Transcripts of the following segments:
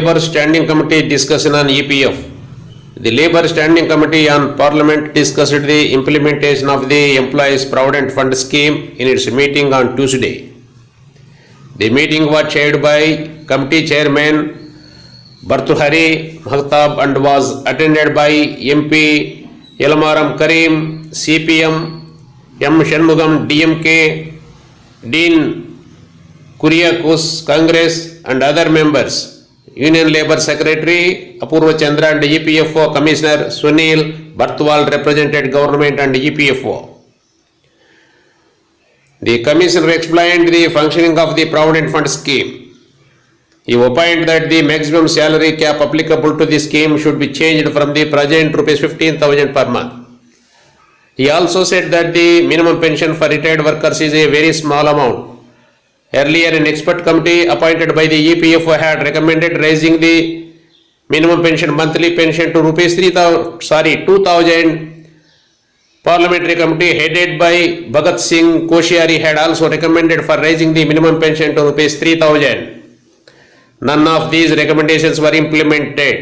Labour Standing Committee discussion on EPF. The Labour Standing Committee on Parliament discussed the implementation of the Employees Provident Fund scheme in its meeting on Tuesday. The meeting was chaired by Committee Chairman Bhartruhari Mahtab and was attended by MP Elamaram Karim, CPM, M. Shanmugam, DMK, Dean Kuriakos, Congress and other members. Union Labour Secretary Apurva Chandra and EPFO Commissioner Sunil Bartwal represented government and EPFO. The Commissioner explained the functioning of the Provident Fund scheme. He opined that the maximum salary cap applicable to the scheme should be changed from the present ₹15,000 per month. He also said that the minimum pension for retired workers is a very small amount. Earlier, an expert committee appointed by the EPFO had recommended raising the minimum pension, monthly pension to ₹2,000. Parliamentary committee headed by Bhagat Singh Koshyari had also recommended for raising the minimum pension to ₹3,000. None of these recommendations were implemented.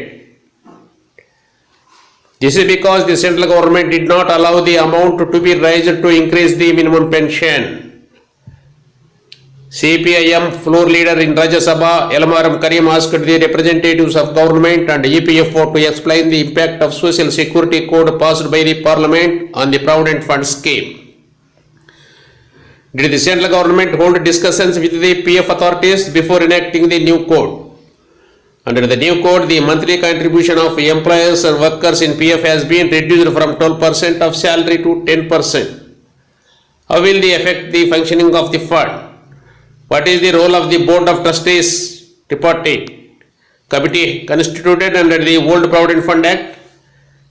This is because the central government did not allow the amount to be raised to increase the minimum pension. CPIM floor leader in Rajya Sabha, Elamaram Karim, asked the representatives of government and EPFO to explain the impact of Social Security Code passed by the Parliament on the Provident Fund scheme. Did the central government hold discussions with the PF authorities before enacting the new code? Under the new code, the monthly contribution of employers and workers in PF has been reduced from 12% of salary to 10%. How will they affect the functioning of the fund? What is the role of the Board of Trustees tripartite committee constituted under the old Provident Fund Act?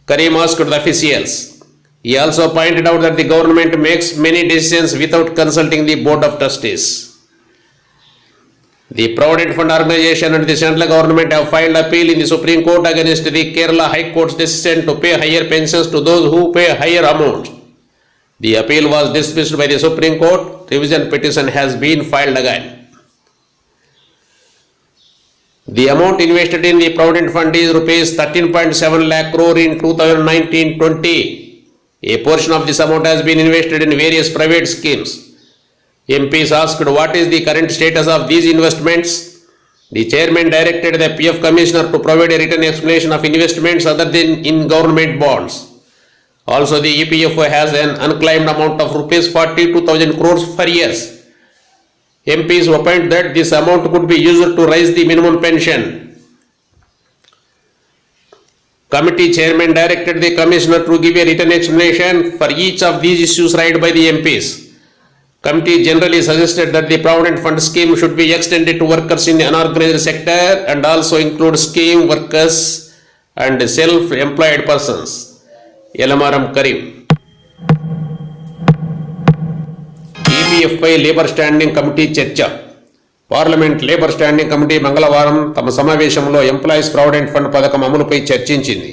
Karim asked the officials. He also pointed out that the government makes many decisions without consulting the Board of Trustees. The Provident Fund organization and the central government have filed appeal in the Supreme Court against the Kerala High Court's decision to pay higher pensions to those who pay higher amounts. The appeal was dismissed by the Supreme Court. Revision petition has been filed again. The amount invested in the Provident Fund is ₹13.7 lakh crore in 2019-20. A portion of this amount has been invested in various private schemes. MPs asked what is the current status of these investments. The chairman directed the PF Commissioner to provide a written explanation of investments other than in government bonds. Also, the EPFO has an unclaimed amount of ₹42,000 crores for years. MPs opined that this amount could be used to raise the minimum pension. Committee chairman directed the commissioner to give a written explanation for each of these issues raised by the MPs. Committee generally suggested that the Provident Fund scheme should be extended to workers in the unorganized sector and also include scheme workers and self-employed persons. Elamaram Karim. EPF pi labour standing committee చర్చ. Parliament labour standing committee మంగళవారం తమ సమావేశంలో employees provident fund పథకం అమలుపై చర్చించింది.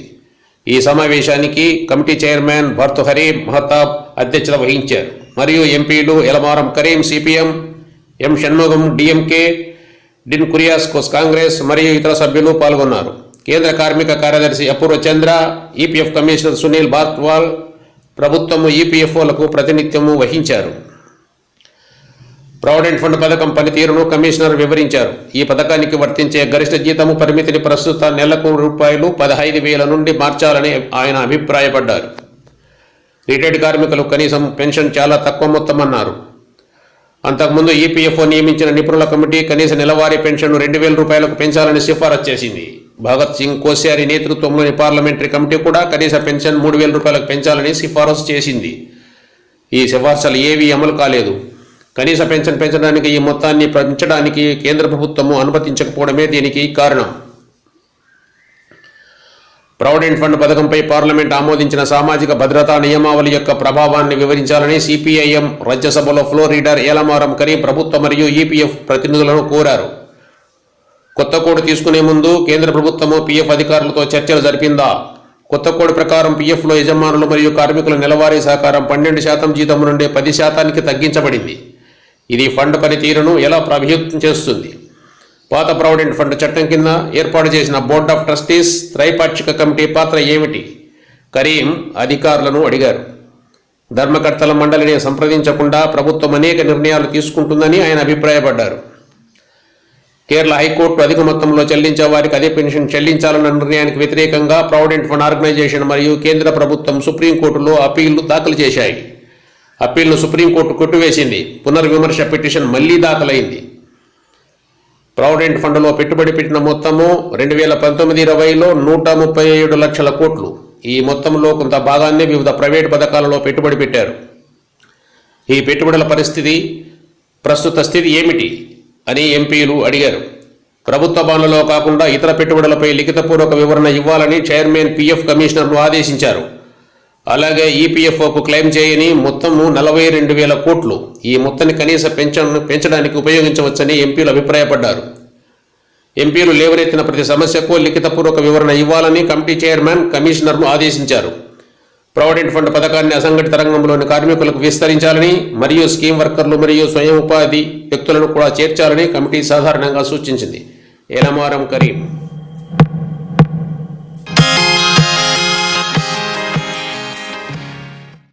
ఈ సమావేశానికి committee chairman Bhartrihari Mahtab అధ్యక్షత వహించారు మరియు ఎంపీలు ఎలమారం కరీం సిపిఎం, ఎం షణ్ముగం డిఎంకే, డిన్ కురియాకోస్ కాంగ్రెస్ మరియు ఇతర సభ్యులు పాల్గొన్నారు. కేంద్ర కార్మిక కార్యదర్శి అపూర్వ చంద్ర, ఈపీఎఫ్ కమిషనర్ సునీల్ బార్త్వాల్ ప్రభుత్వము ఈపీఎఫ్ఓలకు ప్రాతినిధ్యము వహించారు. ప్రావిడెంట్ ఫండ్ పథకం పనితీరును కమిషనర్ వివరించారు. ఈ పథకానికి వర్తించే గరిష్ట జీతము పరిమితిని ప్రస్తుత నెలకు ₹15,000 నుండి మార్చాలని ఆయన అభిప్రాయపడ్డారు. రిటైర్డ్ కార్మికులు కనీసం పెన్షన్ చాలా తక్కువ మొత్తం అన్నారు. అంతకుముందు ఈపీఎఫ్ఓ నియమించిన నిపుణుల కమిటీ కనీస నెలవారీ పెన్షన్ను ₹2,000 పెంచాలని సిఫారసు చేసింది. భగత్ సింగ్ కోశ్యారి నేతృత్వంలోని పార్లమెంటరీ కమిటీ కూడా కనీస పెన్షన్ ₹3,000 పెంచాలని సిఫారసు చేసింది. ఈ సిఫార్సులు ఏవీ అమలు కాలేదు. కనీస పెన్షన్ పెంచడానికి ఈ మొత్తాన్ని పెంచడానికి కేంద్ర ప్రభుత్వము అనుమతించకపోవడమే దీనికి కారణం. ప్రావిడెంట్ ఫండ్ పథకంపై పార్లమెంట్ ఆమోదించిన సామాజిక భద్రతా నియమావళి యొక్క ప్రభావాన్ని వివరించాలని సిపిఐఎం రాజ్యసభలో ఫ్లోర్ లీడర్ ఏలమారం కరీం ప్రభుత్వ మరియు ఈపీఎఫ్ ప్రతినిధులను కోరారు. కొత్త కోడ్ తీసుకునే ముందు కేంద్ర ప్రభుత్వము పీఎఫ్ అధికారులతో చర్చలు జరిపిందా? కొత్త కోడ్ ప్రకారం పీఎఫ్లో యజమానులు మరియు కార్మికుల నెలవారీ సహకారం 12% జీతం నుండి 10% తగ్గించబడింది. ఇది ఫండ్ పనితీరును ఎలా ప్రభావితం చేస్తుంది? పాత ప్రావిడెంట్ ఫండ్ చట్టం కింద ఏర్పాటు చేసిన బోర్డ్ ఆఫ్ ట్రస్టీస్ త్రైపాక్షిక కమిటీ పాత్ర ఏమిటి? కరీం అధికారులను అడిగారు. ధర్మకర్తల మండలిని సంప్రదించకుండా ప్రభుత్వం అనేక నిర్ణయాలు తీసుకుంటుందని ఆయన అభిప్రాయపడ్డారు. కేరళ హైకోర్టు అధిక మొత్తంలో చెల్లించే వారికి అదే పెన్షన్ చెల్లించాలన్న నిర్ణయానికి వ్యతిరేకంగా ప్రావిడెంట్ ఫండ్ ఆర్గనైజేషన్ మరియు కేంద్ర ప్రభుత్వం సుప్రీంకోర్టులో అప్పీళ్లు దాఖలు చేశాయి. అప్పీల్ను సుప్రీంకోర్టు కొట్టివేసింది. పునర్విమర్శ పిటిషన్ మళ్లీ దాఖలైంది. ప్రావిడెంట్ ఫండ్లో పెట్టుబడి పెట్టిన మొత్తము 2019-20లో 137 లక్షల కోట్లు. ఈ మొత్తంలో కొంత భాగాన్ని వివిధ ప్రైవేటు పథకాలలో పెట్టుబడి పెట్టారు. ఈ పెట్టుబడుల ప్రస్తుత స్థితి ఏమిటి అని ఎంపీలు అడిగారు. ప్రభుత్వ బాండ్లలో కాకుండా ఇతర పెట్టుబడులపై లిఖితపూర్వక వివరణ ఇవ్వాలని చైర్మన్ పిఎఫ్ కమిషనర్ను ఆదేశించారు. అలాగే ఈపీఎఫ్ఓకు క్లెయిమ్ చేయని మొత్తము 42,000 కోట్లు. ఈ మొత్తాన్ని కనీస పెంచడానికి ఉపయోగించవచ్చని ఎంపీలు అభిప్రాయపడ్డారు. ఎంపీలు లేవనెత్తిన ప్రతి సమస్యకు లిఖితపూర్వక వివరణ ఇవ్వాలని కమిటీ చైర్మన్ కమిషనర్ను ఆదేశించారు. ప్రావిడెంట్ ఫండ్ పథకాన్ని అసంఘటిత రంగంలోని కార్మికులకు విస్తరించాలని మరియు స్కీమ్ వర్కర్లు మరియు స్వయం ఉపాధి వ్యక్తులను కూడా చేర్చాలని కమిటీ సాధారణంగా సూచించింది. ఎలమారం కరీం.